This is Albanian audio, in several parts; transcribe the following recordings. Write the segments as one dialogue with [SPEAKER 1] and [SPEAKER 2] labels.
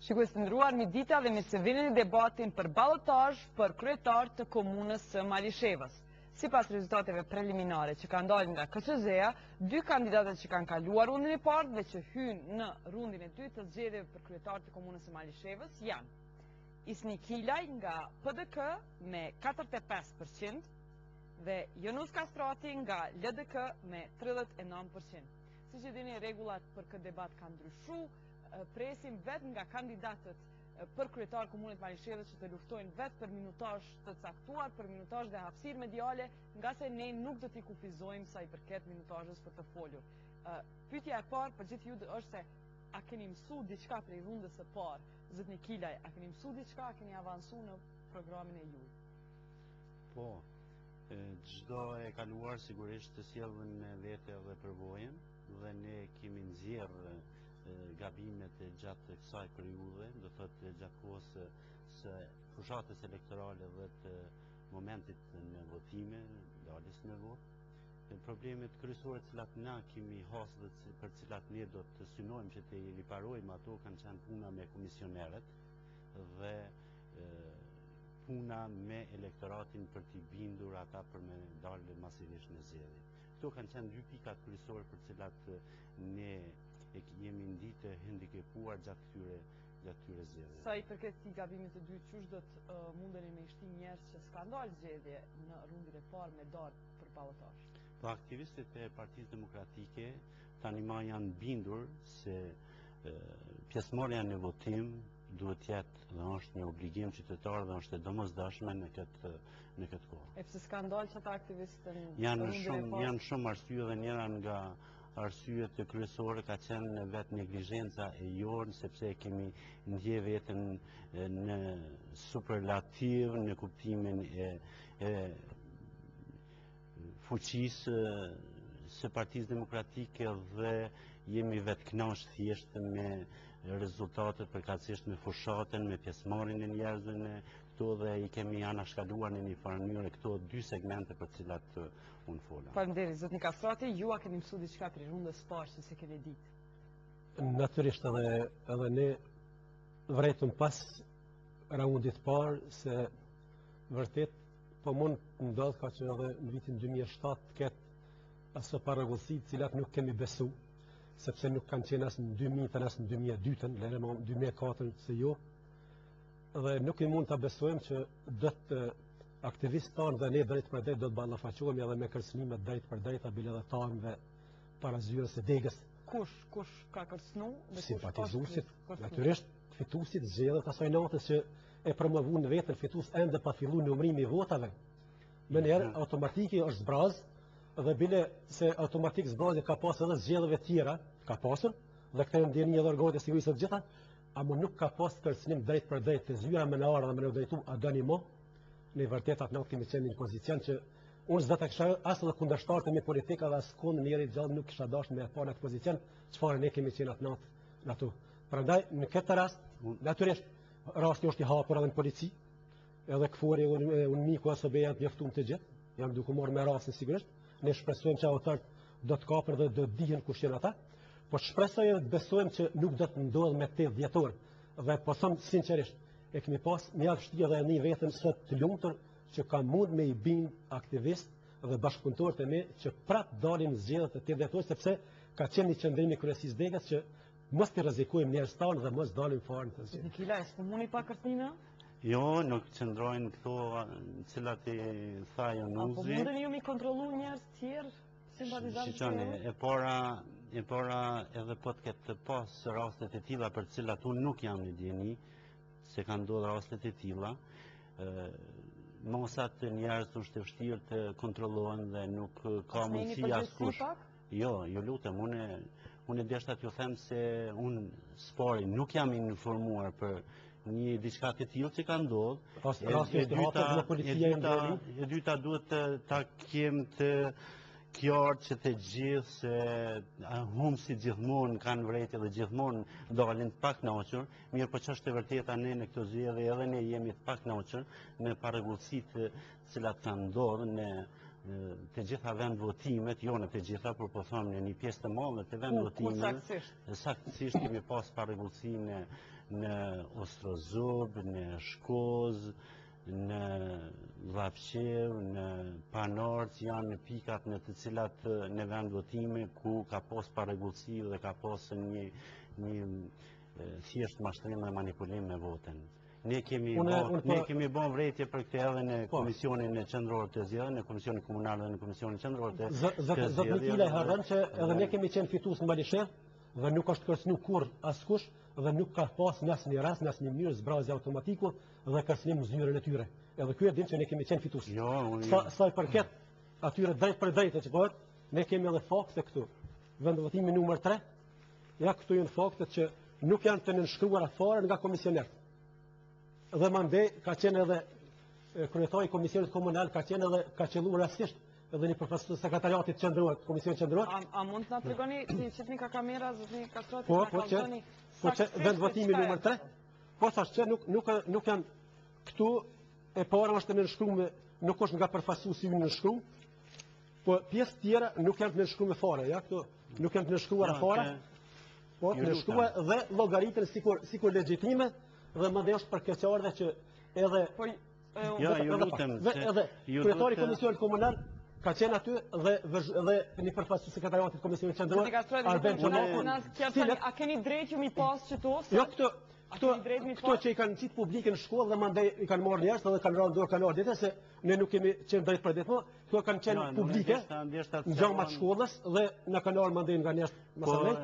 [SPEAKER 1] Shikues të nderuar, midita dhe me së vini debatin për ballotazh për kryetar të komunës së Malishevës. Sipas rezultateve preliminare që kanë dalë nga KSZ-ja, dy kandidatët që kanë kaluar rundin e parë dhe që hynë në rundin e dytë të zgjedhjeve për kryetar të komunës së Malishevës janë Isni Kilaj nga PDK me 45% dhe Jonus Kastrati nga LDK me 39%. Siç e dini, rregullat për këtë debat kanë ndryshuar. Presim vetë nga kandidatët për kryetar komunët Malishevës që të luftojnë vetë për minutazh të caktuar, për minutazh dhe hapësirë mediale, nga se ne nuk do t'i kufizojmë sa i përket minutazhës për të folur. Pyetja e parë për gjithë ju është se a keni mësuar diçka prej rundës së parë? Zotni Kilaj, a keni mësuar diçka, a keni avancuar në programin e juaj?
[SPEAKER 2] Po, çdo e kaluar sigurisht të sjellën vetë edhe përvojën dhe ne kemi nxjerrë gabimet e gjatë kësaj periudhe, do thotë gjatë kohës së fushatës elektorale dhe të momentit në votime, daljes në votë. Problemet kryesore të cilat na kemi hasë dhe për cilat ne do të synojmë që të i riparojmë ato kanë qenë puna me komisionerët dhe puna me elektoratin për t'i bindur ata për me dalë masivisht në zgjedhje. Këto kanë qenë dy pikat kryesore për cilat ne jemi ndinë të hendikepuar gjatë këtyre zgjedhjeve.
[SPEAKER 1] Sa i përket këtij gabimit të dytë, çush do të mundeni me shti njerëz që s'kan dalë zgjedhje në rundin e parë me dalë për ballotazh?
[SPEAKER 2] Po aktivistët e Partisë Demokratike tani më janë bindur se pjesëmarrja në votim duhet të jetë dhe është një obligim qytetar dhe është e domosdoshme në këtë kohë.
[SPEAKER 1] E pse s'kan dalë çata aktivistë në
[SPEAKER 2] rundin e parë? Janë shumë arsye dhe njëra nga arsyet e kryesore ka qenë vetë neglizhenca e jonë, sepse kemi ndje veten në superlativ në kuptimin e fuqisë së Partisë Demokratike dhe jemi vetë kënaqur thjesht me rezultatet përkatësisht me fushatën, me pjesëmarrjen e njerëzve në këto dhe i kemi anashkaluar në një farë mënyrë këto dy segmente për cilat unë fola.
[SPEAKER 1] Faleminderit, zotni Kastrati, ju a keni mësuar diçka prej rundës së parë që se keni ditë?
[SPEAKER 3] Natyrisht edhe ne vërejtëm pas raundit parë se vërtet po mund të ndodhë ka që edhe në vitin 2007 të ketë aso paragullësi cilat nuk kemi besu, sepse nuk kanë qenë asë në 2000, asë në 2002, lene më 2004 se jo, dhe nuk i mund të besojmë që dëtë aktivistë tanë dhe ne drejt për drejt do të ballafaqohemi edhe me kërcënimet drejt për drejt abil edhe tanë dhe parazyres e degës.
[SPEAKER 1] Kush ka kërcënu?
[SPEAKER 3] Simpatizuesit, natyrisht fituesit zgjedhjet asaj natës që e promovu në vetën fitues ende pa fillu numrimi i votave. Më njerë automatike është zbraz dhe bile se automatik zbrazje ka pas edhe zgjedhjeve tjera, ka pasur dhe këtë ndjeni edhe organet e sigurisë të gjitha, ama nuk ka pas kërcënim drejt për drejt të zyra me në arë dhe me në drejtu a dëni mo. Në vërtet atë natë kemi qenë një pozicion që unë s'do të kisha asë dhe kundërshtarët e me politika dhe asë kundë njeri gjallë nuk kisha dashur me pa në atë pozicion, çfarë ne kemi qenë atë natë në ato. Prandaj në këtë rast, natyrisht rasti është i hapur edhe në polici, edhe këfori unë miku asobe janë të mjaftuar të gjithë, janë duke marrë me rastin sigurisht. Ne shpresojmë që autorët do të kapën dhe do të dihen kush janë ata, por shpresoj edhe të besojmë që nuk do të ndodhë me 8 dhjetor. Dhe po them sinqerisht, e kemi pas mjaft vështirë dhe një vetëm sot të lumtur që ka mund me i bin aktivist dhe bashkëpunëtorët e me që prap dalin zgjedhjet e 8 dhjetor, sepse ka qenë një qëndrim i kryesisë degës që mos të rrezikojmë njerëz tanë dhe mos dalim fare në të zgjedhje.
[SPEAKER 1] Nikila, s'po mundi pa kërcënime?
[SPEAKER 2] Jo, nuk qëndrojnë këto cilat i tha Jonuzi.
[SPEAKER 1] Po mundeni ju mi kontrollu njerëz tjerë simpatizantë?
[SPEAKER 2] Shiqoni, e para edhe po të ketë pas rastet e tilla për cilat unë nuk jam në dieni se kanë ndodhur rastet e tilla, mosat e njerëz është e vështirë të kontrollohen dhe nuk ka mundësi askush. Jo, ju lutem, unë deshta t'ju them se unë spori nuk jam informuar për një diçka të tillë që ka ndodhur. E dyta duhet ta kem të qartë që të gjithë se humsi gjithmonë kanë vërejtje dhe gjithmonë dalin të pakënaqur, mirë po ç'është e vërteta ne në këto zgjedhje edhe ne jemi të pakënaqur me parregullsitë cilat kanë ndodhur në të gjitha vendvotimet, jo në të gjitha, por po them në një pjesë të madhe të vendvotimeve, saktësisht kemi pas parregullsi në Ostrozub, në Shkoz, në Llapqev, në Panorc, janë pikat në të cilat në vendvotime ku ka pas parregullsi dhe ka pas një thjesht mashtrim dhe manipulim me votën. Ne kemi bën vrejtje për këtë edhe në Komisionin Qendror të Zgjedhjeve, në Komisionin Komunal dhe në Komisionin Qendror të Zgjedhjeve.
[SPEAKER 3] Zot Mikila harron që edhe ne kemi qenë fitues në Malishev dhe nuk është kërcënu kur askush dhe nuk ka pas në asnjë rast, në asnjë mënyrë zbrazje automatiku dhe kërcënim në zyrën e tyre. Edhe ky e din që ne kemi qenë fitues. Sa i përket atyre drejt për drejtë që bëhet, ne kemi edhe fakte këtu. Vendvotimi numër 3, ja këtu janë faktet që nuk janë të nënshkruara fare nga komisionerët. Dhe mandej ka qenë edhe kryetari i Komisionit Komunal, ka qenë edhe ka qelluar rastisht edhe një përfaqësues sekretariatit qendror, Komisionit Qendror.
[SPEAKER 1] A mund të na tregoni si çetni ka kamera, zotni Kastrati?
[SPEAKER 3] Po që vendvotimi numër 3, po thash që nuk janë këtu e para është të nënshkruar, nuk është nga përfaqësuesi i nënshkruar, po pjesë tjera nuk janë të nënshkruar fare, ja këtu nuk janë të nënshkruara fare. Po të nënshkruar dhe llogaritën sikur legjitime dhe mëndej është përkeqardhje që edhe edhe kryetari i Komisionit Komunal ka qenë aty dhe një përfaqësues sekretariatit Komisionit Qendror Arben Çolaku.
[SPEAKER 1] A keni drejt ju mi pas këtu?
[SPEAKER 3] Jo, këto që i kanë qitë publike në shkollë dhe mandej i kanë marrë njerëz dhe kanë rënë dorë kanë ardhur ditë se ne nuk kemi qenë drejt për ditë, këto kanë qenë publike në gjamat shkollës dhe na kanë ardhur mandej nga njerëz
[SPEAKER 2] mësues.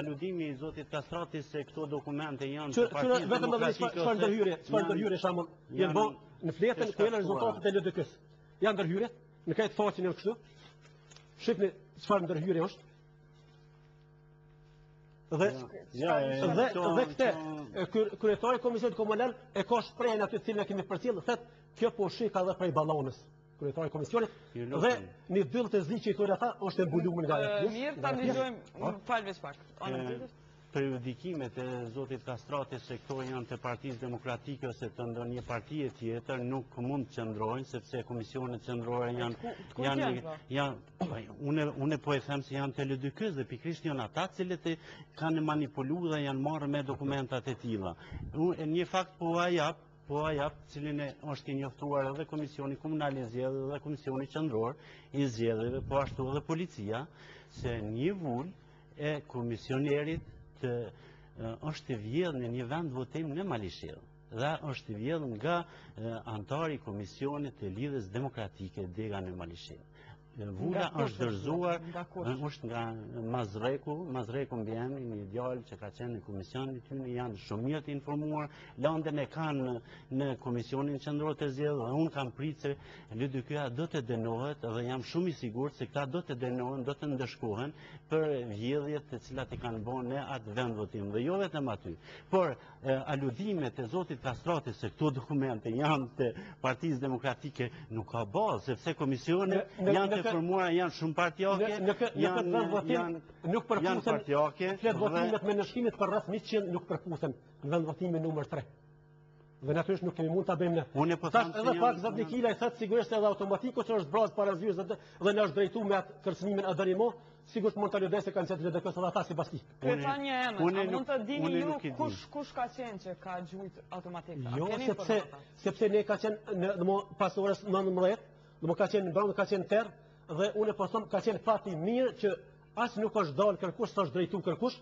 [SPEAKER 2] Aludimi i zotit Kastrati se këto dokumente janë të Partisë
[SPEAKER 3] vetëm edhe çfarë ndërhyrje shembull janë bën në fletën ku janë rezultatet e LDK-s. Janë ndërhyrje, në këtë faqen janë kështu. Shihni çfarë ndërhyrje është. Dhe këtë kryetari i Komisionit Komunal e ka shprehjen aty cilën e kemi përcjellë, thotë kjo po shika edhe prej ballonës. Kryetari i Komisionit dhe një dyll të zi që i thonë ata është e mbuluar nga ajo.
[SPEAKER 1] Mirë, ta dëgjojmë falvesh pak.
[SPEAKER 2] Periodikimet e zotit Kastrati se këto janë të Partisë Demokratike ose të ndonjë partie tjetër nuk mund të qëndrojnë sepse komisionet qendrore unë po e them se janë të LDK-s dhe pikërisht janë ata cilët kanë manipuluar dhe janë marrë me dokumentat e tilla. Një fakt po a jap cilin është i njoftuar edhe Komisioni Komunal i Zgjedhjeve dhe Komisioni Qendror i Zgjedhjeve, po ashtu edhe policia, se një vull e komisionerit është vjedhur në një vend votim në Malishev dhe është vjedhur nga antari i Komisionit të Lidhjes Demokratike Dega në Malishev. Vula është dorëzuar, është nga Mazreku mbi emrin një djalë që ka qenë në komisionin e tyre, janë shumë mirë të informuar, lëndën e kanë në Komisionin Qendror të Zgjedhjeve dhe unë kam pritë se LDK-a do të dënohet dhe jam shumë i sigurt se këta do të dënohen, do të ndëshkohen për vjedhjet të cilat i kanë bërë në atë vendvotim dhe jo vetëm aty. Por aludimet e zotit Kastrati se këto dokumente janë të Partisë Demokratike nuk ka bazë, sepse komisionet janë të formuara, janë shumë partijake,
[SPEAKER 3] nuk përputhen vendvotimet me nëshkimit për rreth 100 nuk përputhen në vendvotimin numër 3. Dhe natyrisht nuk kemi mund ta bëjmë ne. Tash edhe pak zot Mikila i thotë sigurisht edhe automatiko që është brazë para zyrës dhe na është drejtuar me atë kërcënimin Adarimo, sigurisht mund ta lëdesë kanë qenë LDK-s edhe ata sipas tij.
[SPEAKER 1] Mund të dini ju kush ka qenë që ka gjujt automatik.
[SPEAKER 3] Jo, sepse ne ka qenë pas orës 19, ka qenë në ka qenë terr dhe unë po them ka qenë fati mirë që as nuk është dalë kërkush, s'është drejtuar kërkush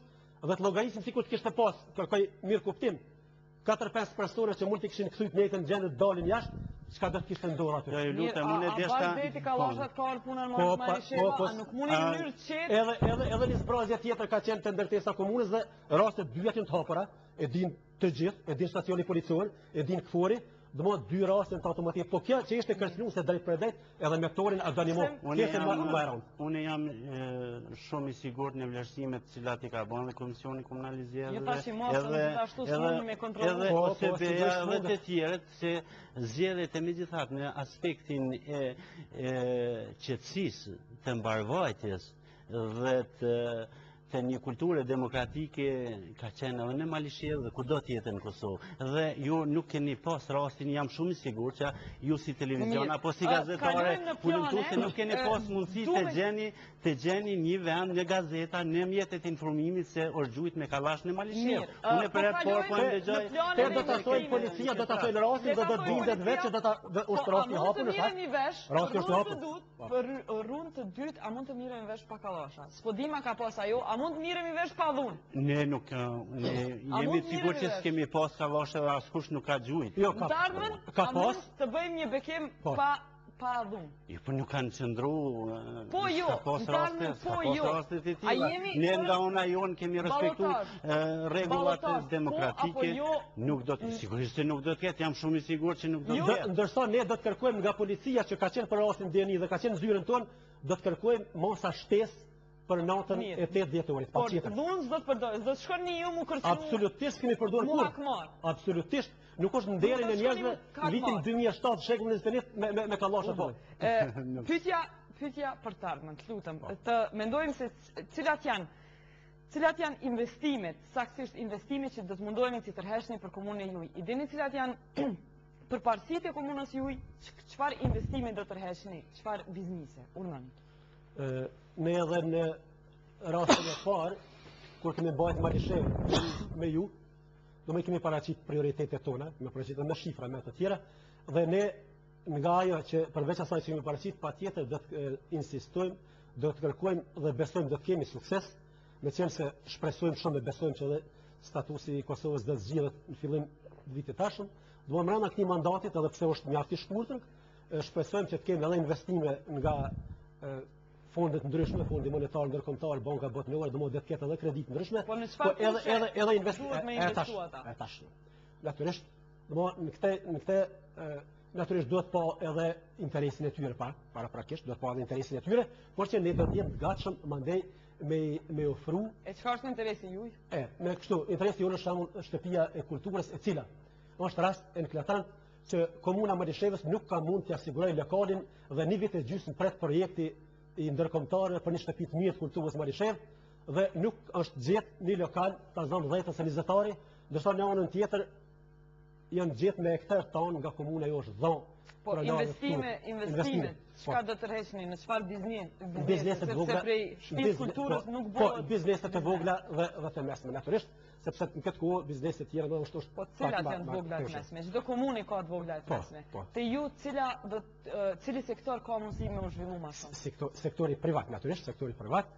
[SPEAKER 3] dhe të llogarisim sikur të kishte pas, kërkoj mirë kuptim. 4-5 persona që mund të kishin kthyt në jetën gjendë të dalin jashtë, çka do të kishte ndorë aty.
[SPEAKER 2] Ja, ju lutem, unë deshta.
[SPEAKER 1] A vazhdeti kallashat ka punën më Malishev, nuk mundi në mënyrë të qetë.
[SPEAKER 3] Edhe një zbrazje tjetër ka qenë të ndërtesa komunës dhe rastet dy janë të hapura, e din të gjithë, e din stacioni policor, e din KFOR-i, domos dy raste të automatik. Po kjo që ishte kërcënuar se drejt për drejt edhe me aktorin Adanimo.
[SPEAKER 2] Unë jam shumë i sigurt në vlerësimet të cilat i ka bënë Komisioni Komunal i Zgjedhjeve. Edhe OSB-ja dhe të tjerët se zgjedhjet e megjithatë në aspektin e qetësisë, të mbarvajtjes dhe të një kulture demokratike ka qenë edhe në Malishevë dhe kudo tjetër në Kosovë. Dhe ju nuk keni pas rastin, jam shumë i sigurt që ju si televizion apo si gazetare punëtuese nuk keni pas mundësi të gjeni një vend, një gazeta, në mjetet informimit se orgjujt me kallash në Malishevë. Unë për atë po ndëgjoj.
[SPEAKER 3] Te do ta thojë policia, do ta thojë rastin dhe do të bindet vetë që do ta ushtrosi hapun në fakt. Rasti është hapur.
[SPEAKER 1] Për rrugën të dytë, a mund të miremi vesh pa kallasha? Spodima ka pas ajo, a mund të miremi vesh pa dhunë?
[SPEAKER 2] Ne nuk jemi të sigurt që s'kemi pas kallasha dhe askush nuk ka gjujt.
[SPEAKER 3] Jo,
[SPEAKER 1] ka pas. Të bëjmë një bekim pa dhunë.
[SPEAKER 2] Jo, po nuk kanë qëndru.
[SPEAKER 1] Po jo,
[SPEAKER 2] rastet e tilla. Ne nga ona jonë kemi respektu rregullat demokratike. Nuk do të, sigurisht se nuk do të ketë, jam shumë i sigurt që nuk do të ketë.
[SPEAKER 3] Ndërsa ne do të kërkojmë nga policia që ka qenë për rastin Deni dhe ka qenë zyrën tonë, do të kërkojmë masa shtesë për natën e 8 dhjetorit.
[SPEAKER 1] Por dhunë s'do të përdorë, s'do të shkoni ju mu kërcënu.
[SPEAKER 3] Absolutisht kemi përdorë kur. Absolutisht. Nuk është nderin e njerëzve vitin 2007 shekullin 21 me kallasha po.
[SPEAKER 1] Pyetja për të ardhmen, të lutem, të mendojmë se cilat janë investimet, saktësisht investimet që do të mundohemi të tërheqni për komunën e juaj. I dini cilat janë përparësitë e komunës juaj, çfarë investime do të tërheqni, çfarë biznise, urdhani.
[SPEAKER 3] Ne edhe në rastin e parë, kur kemi bajt Malishevë me ju, do me kemi paraqit prioritetet tona, me paraqit me shifra me të tjera, dhe ne nga ajo që përveç asaj që kemi paraqit, patjetër do të insistojmë, do të kërkojmë dhe besojmë do të kemi sukses, me qenë se shpresojmë shumë dhe besojmë që edhe statusi i Kosovës do të zgjidhet në fillim vitit tashëm, do më rrana këtij mandatit, edhe pse është mjaft i shkurtër, shpresojmë që të kemi edhe investime nga fondet ndryshme, fondi monetar ndërkombëtar, banka botërore, do të ketë edhe kredit ndryshme,
[SPEAKER 1] po edhe
[SPEAKER 3] investime. Natyrisht, në këtë natyrisht duhet pa edhe interesin e tyre paraprakisht, duhet pa edhe interesin e tyre, por që ne do të jemi të gatshëm mandej me ofru.
[SPEAKER 1] E çfarë është interesi juaj?
[SPEAKER 3] Me kështu, interesi jonë është shembull shtëpia e kulturës, e cila është rast eklatant që komuna Malishevës nuk ka mund të asigurojë lokalin dhe një vit e gjysmë pret projekti i ndërkombëtar për një shtëpi të mirë të kulturës Malishevë dhe nuk është gjetë një lokal ta zonë 10 ose 20-ari, ndërsa në anën tjetër janë gjetë me hektar tonë nga komuna jo është dhonë.
[SPEAKER 1] Po investime, çka do të tërheqni, në çfarë
[SPEAKER 3] biznese të vogla,
[SPEAKER 1] sepse prej shtëpisë kulturës nuk bëhet.
[SPEAKER 3] Po, bizneset e vogla dhe të mesme, natyrisht, sepse në këtë kohë bizneset e tjera do është
[SPEAKER 1] po cilat janë të vogla të mesme? Çdo komunë ka të vogla të mesme. Te ju cili sektor ka mundësi me u zhvillu më shumë?
[SPEAKER 3] Sektori privat, natyrisht, sektori privat.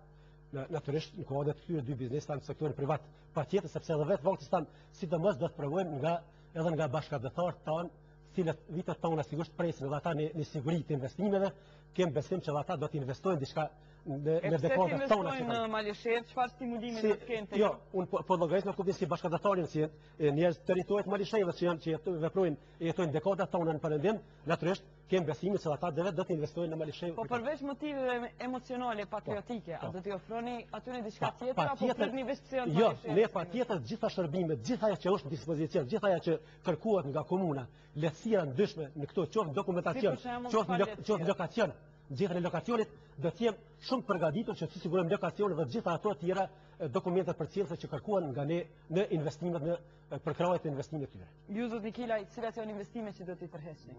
[SPEAKER 3] Natyrisht në kohë të këtyre dy biznesave në sektorin privat, patjetër sepse edhe vetë vogtës tanë, sidomos do të provojmë edhe nga bashkëdhetarët tanë, cilët vitet tona sigurisht presin edhe ata një siguri të investimeve, kem besim që ata do të investojnë diçka në dekodat tona.
[SPEAKER 1] Investojnë në Malishevë, çfarë stimulime do të kenë?
[SPEAKER 3] Jo, unë po llogarisë me kuptim si bashkëdhetarin si njerëz territorit Malishevës që veprojnë jetojnë dekodat tona në perëndim, natyrisht kem besimin se ata do të investojnë në Malishevë.
[SPEAKER 1] Po përveç motiveve emocionale, patriotike, a do t'i ofroni atyre diçka tjetër apo pritni investicion?
[SPEAKER 3] Jo, ne patjetër gjitha shërbimet, gjitha ajo që është në dispozicion, gjitha ajo që kërkohet nga komuna, lehtësira ndryshme në këto qoftë dokumentacion, qoftë lokacion, gjithë në lokacionit do të jem shumë përgatitur që të sigurojmë lokacione dhe gjitha ato të tjera dokumentet përcjellëse që kërkohen nga ne në investimet në përkrahjet e investimeve tyre.
[SPEAKER 1] Ju zot Nikilaj, cilat janë investimet që do t'i tërheqni?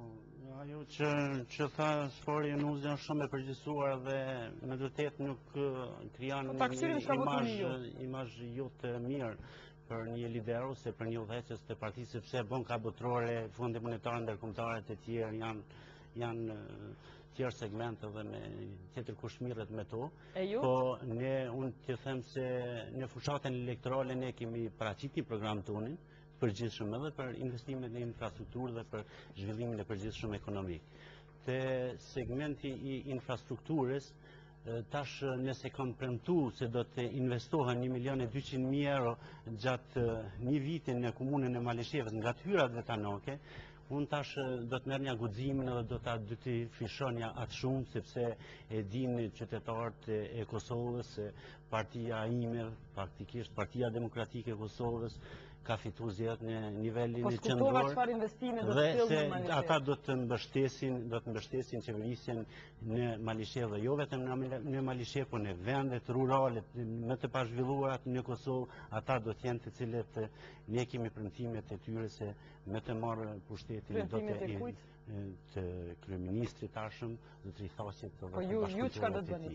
[SPEAKER 2] Ajo që tha Spori Nuzi janë shumë e përgjithësuar dhe me vërtet nuk krijon një imazh jo të mirë për një lider ose për një udhëheqës të partisë, sepse banka botërore, fondi monetar ndërkombëtar të tjerë janë tjerë segmente dhe me tjetër kush mirret me to. Po unë të them se në fushatën elektorale ne kemi paraqitur program tonin përgjithshëm edhe për investimet në infrastrukturë dhe për zhvillimin e përgjithshëm ekonomik. Te segmenti i infrastrukturës tash nëse kam premtuar se do të investohen 1.200.000 euro gjatë një viti në komunën e Malishevës nga të hyrat vetanake, unë tash do të merr një guximin edhe do t'i fishonja atë shumë, sepse e din qytetarët e Kosovës partia ime, faktikisht Partia Demokratike e Kosovës, ka fitu zgjedhjet në nivelin e qendror
[SPEAKER 1] çfarë investime do të
[SPEAKER 2] dhe
[SPEAKER 1] fillin
[SPEAKER 2] se
[SPEAKER 1] në Malishe?
[SPEAKER 2] ata do të mbështesin qeverisjen në Malishe dhe jo vetëm në Malishe, por në vendet rurale më të pazhvilluara në Kosovë, ata do të jenë të cilët ne kemi premtimet e tyre se me të marrë pushtetin do të të kryeministrit tashëm do të rithaqet të
[SPEAKER 1] Po ju çka do të bëni?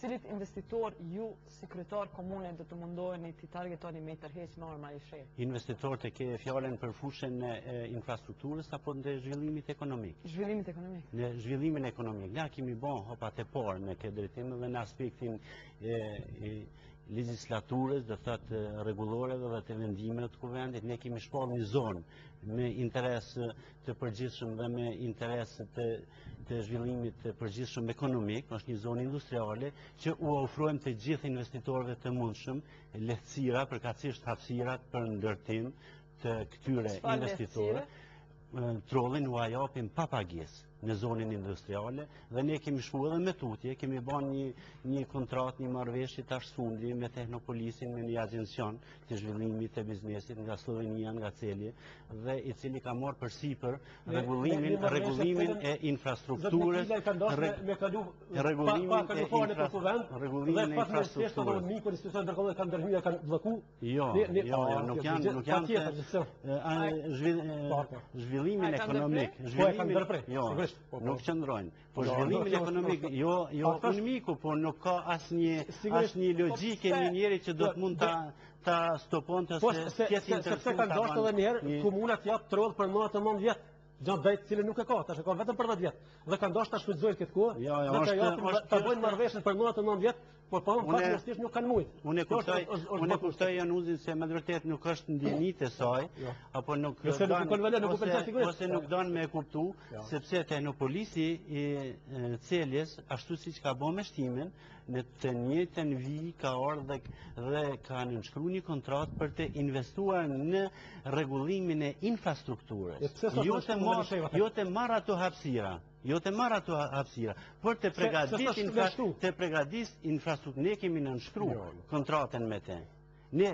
[SPEAKER 1] Cilit investitor ju si kryetar komune do të mundoheni të targetoni me tërheqje në Malishe?
[SPEAKER 2] Investitorët e ke fjalën për fushën e infrastrukturës apo në zhvillimit ekonomik?
[SPEAKER 1] Zhvillimit ekonomik.
[SPEAKER 2] Në zhvillimin ekonomik. Ne kemi bën hopat e parë në këtë drejtim dhe në aspektin legjislaturës, do thotë rregulloreve dhe të vendimeve të kuvendit, ne kemi shpall një zonë me interes të përgjithshëm dhe me interes të zhvillimit të përgjithshëm ekonomik, është një zonë industriale që u ofrojmë të gjithë investitorëve të mundshëm lehtësira, përkatësisht hapësirat për ndërtim të këtyre investitorëve. Trollin u japim pa pagesë në zonën industriale dhe ne kemi shkuar edhe me tutje, kemi bën një kontratë, një marrëveshje tash fundi me Technopolisin, me një agencion të zhvillimit të biznesit nga Slovenia, nga Celje, dhe i cili ka marrë përsipër rregullimin e infrastrukturës, zhvillimin ekonomik, nuk qëndrojnë, po zhvillimin ekonomik, jo unmiku, po nuk ka asnjë logjike në njeri që do të mund ta stopon të se tjetë interesim.
[SPEAKER 3] Sepse ka ndoshtë edhe njerë, komunat japë trollë për më të 9 vjetë, gjatë dhejtë cilë nuk e ka, tash e ka vetëm për 10 vjetë, dhe ka ndoshtë ta shfrytëzojnë këtë kohë, dhe ta bojnë marrëveshjen për më të 9 vjetë, por faktikisht nuk kanë mujt.
[SPEAKER 2] Unë e kuptoj Januzin se me vërtet nuk është ndjenjit e saj, apo nuk ose nuk don me kuptu, sepse Technopolisi i Celjes, ashtu siç ka bën me shtimin, në të njëjtën vijë ka ardhur dhe ka nënshkruar një kontratë për të investuar në rregullimin e infrastrukturës. Jo të marr ato hapësira. Jo të marrë ato hapësira, por të përgatis infrastrukturë. Ne kemi nënshkruar kontratën me te. Ne,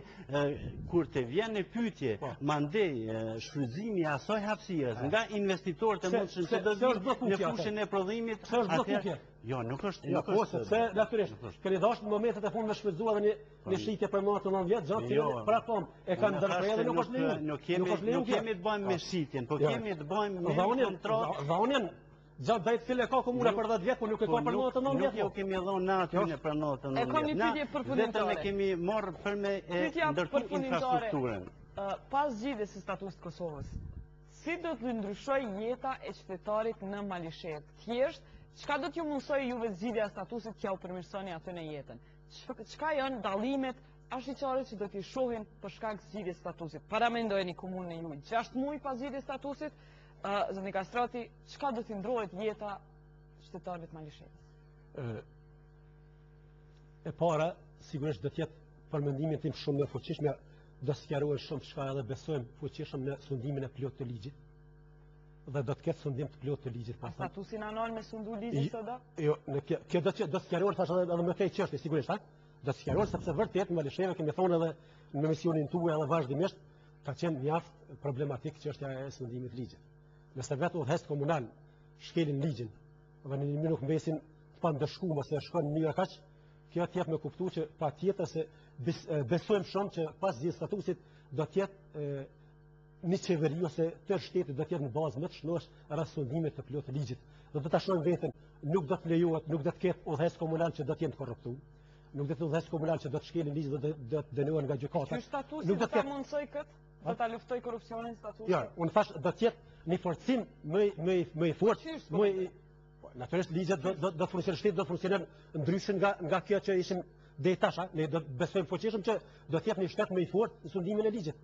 [SPEAKER 2] kur të vjen në pyetje, mandej shfrytëzimi i asaj hapësirës nga investitorët e mundshëm që do të vinë në fushën e prodhimit, atëherë jo, nuk është.
[SPEAKER 3] Po, sepse natyrisht, keni dashur në momentet e fundit me shfrytëzuar dhe një shitje për më të 9 vjet, gjatë cilës prapom e kanë ndërprerë dhe nuk është lejuar.
[SPEAKER 2] Nuk kemi të bëjmë me shitjen, po kemi të bëjmë me kontratë.
[SPEAKER 3] Gjatë dhejtë file ka komuna për 10 vjetë, por nuk e ka për 9 të 9 vjetë.
[SPEAKER 2] Nuk jo kemi dhonë na atyne për 9 të 9 vjetë.
[SPEAKER 1] E kam një pyetje përfundimtare.
[SPEAKER 2] Vetëm e kemi morë për me ndërtu infrastrukturën.
[SPEAKER 1] Pas zgjidhjes së statusit të Kosovës, si do të ndryshojë jeta e qytetarit në Malishe? Thjesht, çka do t'ju mundsojë juve zgjidhja e statusit që u përmirësoni aty në jetën? Çka janë dallimet ashtiqare që do t'i shohin për shkak të zgjidhjes së statusit? Paramendojeni komunën e juaj 6 muaj pas zgjidhjes së statusit? Zëni Kastrati, çka do t'i ndrohet jeta qytetarëve të Malishevës?
[SPEAKER 3] E para, sigurisht do t'jetë për mendimin tim shumë më fuqishëm, do sqarohet shumë çka edhe besojmë fuqishëm në sundimin e plot të ligjit. Dhe do të ketë sundim të plot të ligjit pastaj.
[SPEAKER 1] Statusin anon me sundu ligjin sot?
[SPEAKER 3] Jo, kjo do sqarohet tash edhe më tej çështje sigurisht, ha? Do sqarohet sepse vërtet në Malishevë kemi thonë edhe në misionin tuaj edhe vazhdimisht ka qenë mjaft problematik çështja e sundimit të ligjit. Nëse vetë udhëheqësit komunal shkelin ligjin dhe në një nuk mbesin të pandëshkuar ose shkon në mënyrë kaq, kjo t'jep me kuptu që patjetër se besojmë shumë që pas zgjidhjes së statusit do të jetë një qeveri ose tërë shteti do të jetë në bazë më të shënosh rreth sundimit të plotë të ligjit. Do të tashojmë veten, nuk do të lejohet, nuk do të ketë udhëheqës komunal që do të jenë të korruptuar. Nuk do të udhëheqës komunal që do të shkelin ligjin dhe do të dënohen nga gjykata.
[SPEAKER 1] Ky statusi do ta mundsoj këtë? Do ta luftoj korrupsionin statusi?
[SPEAKER 3] Jo, unë thash do të jetë një forcim më i fortë, natyrisht ligjet do të funksionojnë, shteti do të funksionojë ndryshe nga kjo që ishim deri tash, ne do të besojmë fuqishëm që do të jetë një shtet më i fortë në sundimin e ligjit.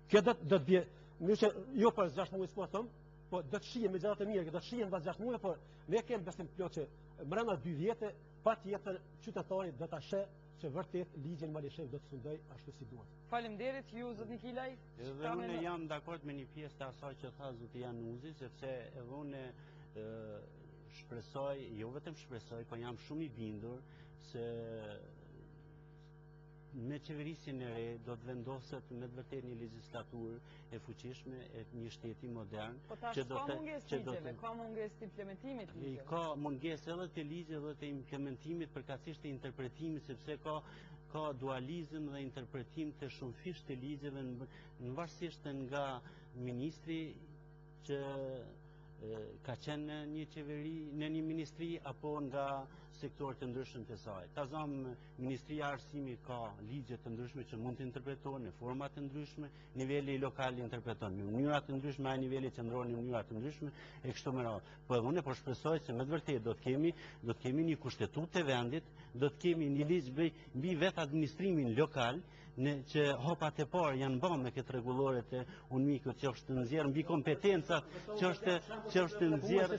[SPEAKER 3] Kjo do të bie, nëse jo pas 6 muaj s'po them, po do të shihen me gjëra të mira, do të shihen pas 6 muaj, por ne kemi besim plot që brenda 2 vjetë patjetër qytetari do ta sheh që vërtet ligjin Malishevë do të fundoj ashtu si duhet.
[SPEAKER 1] Faleminderit ju zot Nikilaj.
[SPEAKER 2] Edhe unë jam dakord me një pjesë të asaj që tha zoti Januzi, sepse edhe unë shpresoj, jo vetëm shpresoj, po jam shumë i bindur se me qeverisjen e re do të vendoset me të vërtet një legjislaturë e fuqishme e një shteti modern.
[SPEAKER 1] Po tash ka mungesë ligjeve, ka mungesë të implementimit ligjeve.
[SPEAKER 2] Ka mungesë edhe të ligje dhe të implementimit përkatësisht të interpretimit, sepse ka dualizëm dhe interpretim të shumë fish të ligjeve në varësisht nga ministri që ka qenë në një qeveri, në një ministri, apo nga sektorët të ndryshëm të saj. Ka zamë Ministria e Arsimit ka ligje të ndryshme që mund të interpretohen në forma të ndryshme, nivelli lokal interpreton në mënyra të ndryshme, a nivelli qendror në mënyra të ndryshme e kështu me radhë. Po edhe unë po shpresoj se me të vërtetë do të kemi një kushtetutë të vendit, do të kemi një ligj mbi vetë administrimin lokal, që hopat e parë janë bërë me këtë rregullore të UNMIK-ut që është nxjerrë mbi kompetencat, që është nxjerrë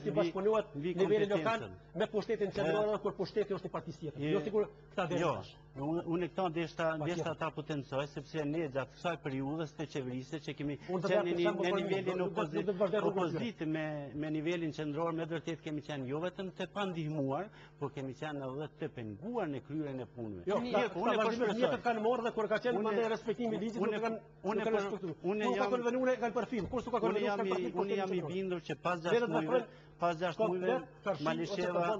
[SPEAKER 2] mbi
[SPEAKER 3] niveli lokal me pushtetin qendror kur pushteti është i partisë tjetër. Jo sikur këta deri tash.
[SPEAKER 2] Unë këta deshta ta potencoj sepse ne gjatë kësaj periudhës të qeverisë që kemi qenë në nivelin opozitë me nivelin qendror, me vërtet kemi qenë jo vetëm të pandihmuar, por kemi qenë edhe të penguar në kryerjen e punëve.
[SPEAKER 3] Jo, unë po shpresoj kanë marrë dhe kur ka qenë mandej respektimi i ligjit, nuk kanë respektuar. Unë ka konvenuar kanë përfil, kur s'u ka konvenuar.
[SPEAKER 2] Unë jam i bindur që pas 6 muajve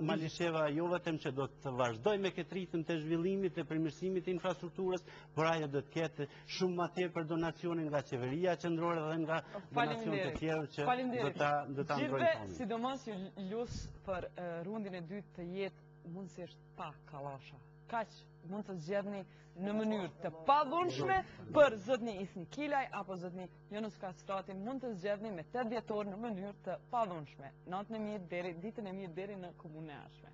[SPEAKER 2] Malisheva jo vetëm që do të vazhdoj me këtë ritëm të zhvillimit të përmirësimit të infrastrukturës, por ajo do të ketë shumë më tepër donacione nga qeveria qendrore dhe nga donacione të tjerë që do ta ndrojnë punën.
[SPEAKER 1] Sidomos ju lus për rundin e dytë të jetë mundësisht pa kallasha. Kaq mund të zgjedhni në mënyrë të padhunshme për zotni Isni Kilaj apo zotni Jonas Kastrati, mund të zgjedhni me 8 dhjetor në mënyrë të padhunshme. Ditën e mirë deri në Komunën e Arshme.